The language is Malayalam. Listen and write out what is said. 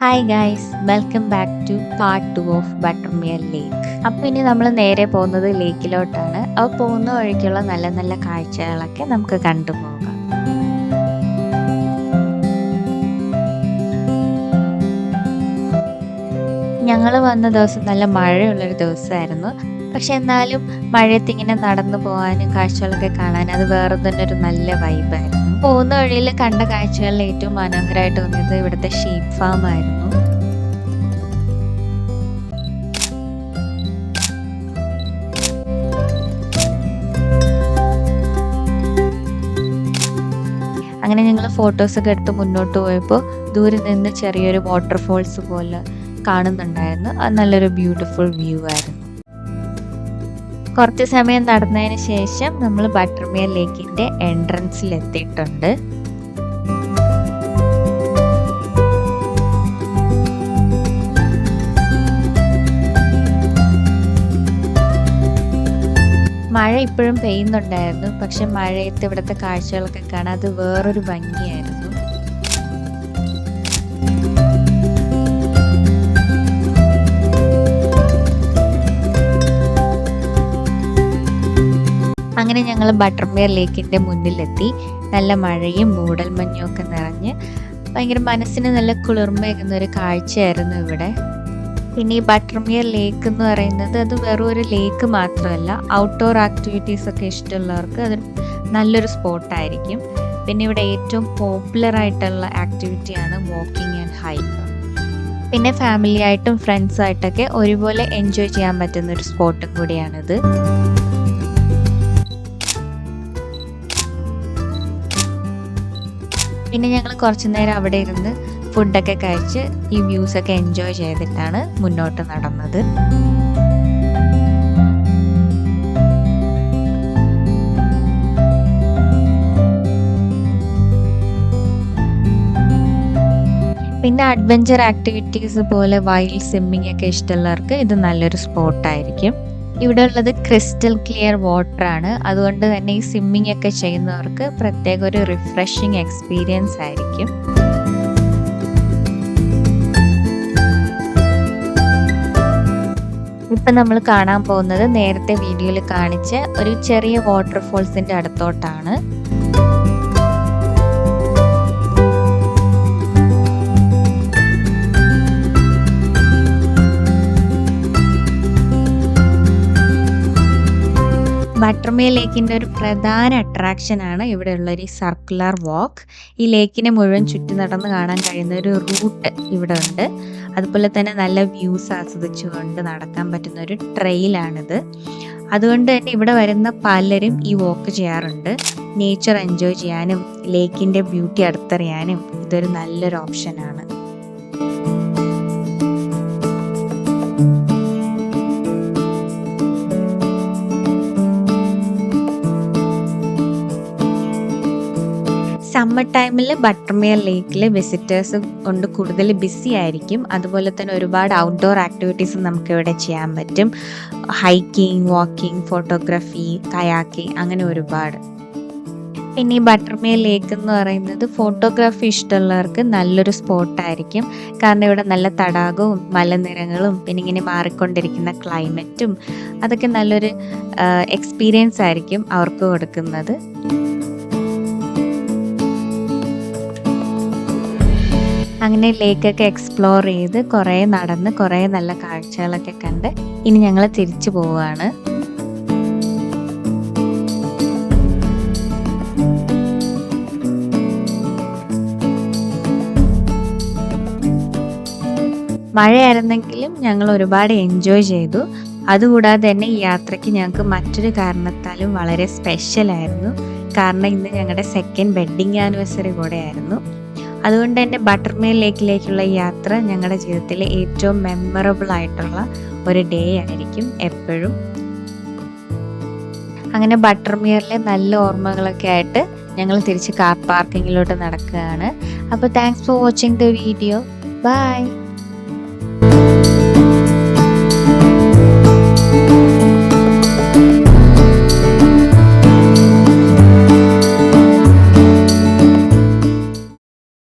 Hi guys, welcome back to part 2 of Buttermere lake. അപ്പോൾ ഇനി നമ്മൾ നേരെ പോകുന്നത് ലേക്കിലോട്ടാണ്. അപ്പോൾ പോകുന്ന വഴിക്കുള്ള നല്ല നല്ല കാഴ്ചകളൊക്കെ നമുക്ക് കണ്ടുപോകാം. ഞങ്ങൾ വന്ന ദിവസം നല്ല മഴയുള്ളൊരു ദിവസമായിരുന്നു. പക്ഷെ എന്നാലും മഴയത്ത് ഇങ്ങനെ നടന്നു പോകാനും കാഴ്ചകളൊക്കെ കാണാൻ അത് വേറെ തന്നെ ഒരു നല്ല വൈബായിരുന്നു. പോകുന്ന വഴിയിൽ കണ്ട കാഴ്ചകളിൽ ഏറ്റവും മനോഹരമായിട്ട് തോന്നിയത് ഇവിടുത്തെ ഷീപ്പ് ഫാം ആയിരുന്നു. അങ്ങനെ ഞങ്ങൾ ഫോട്ടോസൊക്കെ എടുത്ത് മുന്നോട്ട് പോയപ്പോൾ ദൂരെ നിന്ന് ചെറിയൊരു വാട്ടർഫോൾസ് പോലെ കാണുന്നുണ്ടായിരുന്നു. അത് നല്ലൊരു ബ്യൂട്ടിഫുൾ വ്യൂ ആയിരുന്നു. കുറച്ച് സമയം നടന്നതിന് ശേഷം നമ്മൾ ബട്ടർമിയർ ലേക്കിൻ്റെ എൻട്രൻസിൽ എത്തിയിട്ടുണ്ട്. മഴ ഇപ്പോഴും പെയ്യുന്നുണ്ടായിരുന്നു. പക്ഷെ മഴയത്ത് ഇവിടുത്തെ കാഴ്ചകളൊക്കെ കാണാൻ അത് വേറൊരു ഭംഗിയായിരുന്നു. അങ്ങനെ ഞങ്ങൾ ബട്ടർമിയർ ലേക്കിൻ്റെ മുന്നിലെത്തി. നല്ല മഴയും മൂടൽമഞ്ഞും ഒക്കെ നിറഞ്ഞ് ഭയങ്കര മനസ്സിന് നല്ല കുളിർമയേകുന്ന ഒരു കാഴ്ചയായിരുന്നു ഇവിടെ. പിന്നെ ഈ ബട്ടർമിയർ ലേക്ക് എന്ന് പറയുന്നത് അത് വെറും ഒരു ലേക്ക് മാത്രമല്ല, ഔട്ട്ഡോർ ആക്ടിവിറ്റീസ് ഒക്കെ ഇഷ്ടമുള്ളവർക്ക് അത് നല്ലൊരു സ്പോട്ടായിരിക്കും. പിന്നെ ഇവിടെ ഏറ്റവും പോപ്പുലർ ആയിട്ടുള്ള ആക്ടിവിറ്റിയാണ് വാക്കിംഗ് ആൻഡ് ഹൈക്ക്. പിന്നെ ഫാമിലി ആയിട്ടും ഫ്രണ്ട്സായിട്ടൊക്കെ ഒരുപോലെ എൻജോയ് ചെയ്യാൻ പറ്റുന്ന ഒരു സ്പോട്ടും കൂടിയാണിത്. പിന്നെ ഞങ്ങൾ കുറച്ച് നേരം അവിടെ ഇരുന്ന് ഫുഡൊക്കെ കഴിച്ച് ഈ വ്യൂസൊക്കെ എൻജോയ് ചെയ്തിട്ടാണ് മുന്നോട്ട് നടന്നത്. പിന്നെ അഡ്വഞ്ചർ ആക്ടിവിറ്റീസ് പോലെ വൈൽഡ് സ്വിമ്മിങ് ഒക്കെ ഇഷ്ടമുള്ളവർക്ക് ഇത് നല്ലൊരു സ്പോട്ടായിരിക്കും. ഇവിടെ ഉള്ളത് ക്രിസ്റ്റൽ ക്ലിയർ വാട്ടർ ആണ്. അതുകൊണ്ട് തന്നെ ഈ സ്വിമ്മിങ് ഒക്കെ ചെയ്യുന്നവർക്ക് പ്രത്യേക ഒരു റിഫ്രഷിങ് എക്സ്പീരിയൻസ് ആയിരിക്കും. ഇപ്പം നമ്മൾ കാണാൻ പോകുന്നത് നേരത്തെ വീഡിയോയിൽ കാണിച്ച ഒരു ചെറിയ വാട്ടർഫോൾസിൻ്റെ അടുത്തോട്ടാണ്. ബട്ടർമിയർ ലേക്കിൻ്റെ ഒരു പ്രധാന അട്രാക്ഷനാണ് ഇവിടെയുള്ളൊരു സർക്കുലർ വാക്ക്. ഈ ലേക്കിനെ മുഴുവൻ ചുറ്റി നടന്ന് കാണാൻ കഴിയുന്ന ഒരു റൂട്ട് ഇവിടെ ഉണ്ട്. അതുപോലെ തന്നെ നല്ല വ്യൂസ് ആസ്വദിച്ചുകൊണ്ട് നടക്കാൻ പറ്റുന്ന ഒരു ട്രെയിലാണിത്. അതുകൊണ്ട് തന്നെ ഇവിടെ വരുന്ന പലരും ഈ വാക്ക് ചെയ്യാറുണ്ട്. നേച്ചർ എൻജോയ് ചെയ്യാനും ലേക്കിൻ്റെ ബ്യൂട്ടി അടുത്തറിയാനും ഇതൊരു നല്ലൊരു ഓപ്ഷനാണ്. സമ്മർ ടൈമിൽ ബട്ടർമിയർ ലേക്കിൽ വിസിറ്റേഴ്സ് കൊണ്ട് കൂടുതൽ ബിസി ആയിരിക്കും. അതുപോലെ തന്നെ ഒരുപാട് ഔട്ട്ഡോർ ആക്ടിവിറ്റീസ് നമുക്കിവിടെ ചെയ്യാൻ പറ്റും. ഹൈക്കിംഗ്, വാക്കിംഗ്, ഫോട്ടോഗ്രാഫി, കയാക്കിംഗ്, അങ്ങനെ ഒരുപാട്. പിന്നെ ഈ ബട്ടർമിയർ ലേക്ക് എന്ന് പറയുന്നത് ഫോട്ടോഗ്രാഫി ഇഷ്ടമുള്ളവർക്ക് നല്ലൊരു സ്പോട്ടായിരിക്കും. കാരണം ഇവിടെ നല്ല തടാകവും മലനിരകളും പിന്നെ ഇങ്ങനെ മാറിക്കൊണ്ടിരിക്കുന്ന ക്ലൈമറ്റും അതൊക്കെ നല്ലൊരു എക്സ്പീരിയൻസ് ആയിരിക്കും അവർക്ക് കൊടുക്കുന്നത്. അങ്ങനെ ലേക്കൊക്കെ എക്സ്പ്ലോർ ചെയ്ത് കുറേ നടന്ന് കുറേ നല്ല കാഴ്ചകളൊക്കെ കണ്ട് ഇനി ഞങ്ങൾ തിരിച്ചു പോവുകയാണ്. മഴയായിരുന്നെങ്കിലും ഞങ്ങൾ ഒരുപാട് എൻജോയ് ചെയ്തു. അതുകൂടാതെ തന്നെ ഈ യാത്രയ്ക്ക് ഞങ്ങൾക്ക് മറ്റൊരു കാരണത്താലും വളരെ സ്പെഷ്യലായിരുന്നു. കാരണം ഇന്ന് ഞങ്ങളുടെ സെക്കൻഡ് വെഡ്ഡിങ് ആനിവേഴ്സറി കൂടെ ആയിരുന്നു. അതുകൊണ്ട് തന്നെ ബട്ടർമിയർ ലേക്കിലേക്കുള്ള യാത്ര ഞങ്ങളുടെ ജീവിതത്തിലെ ഏറ്റവും മെമ്മറബിൾ ആയിട്ടുള്ള ഒരു ഡേ ആയിരിക്കും എപ്പോഴും. അങ്ങനെ ബട്ടർമിയറിലെ നല്ല ഓർമ്മകളൊക്കെ ആയിട്ട് ഞങ്ങൾ തിരിച്ച് കാർ പാർക്കിങ്ങിലോട്ട് നടക്കുകയാണ്. അപ്പോൾ thanks for watching the video. By.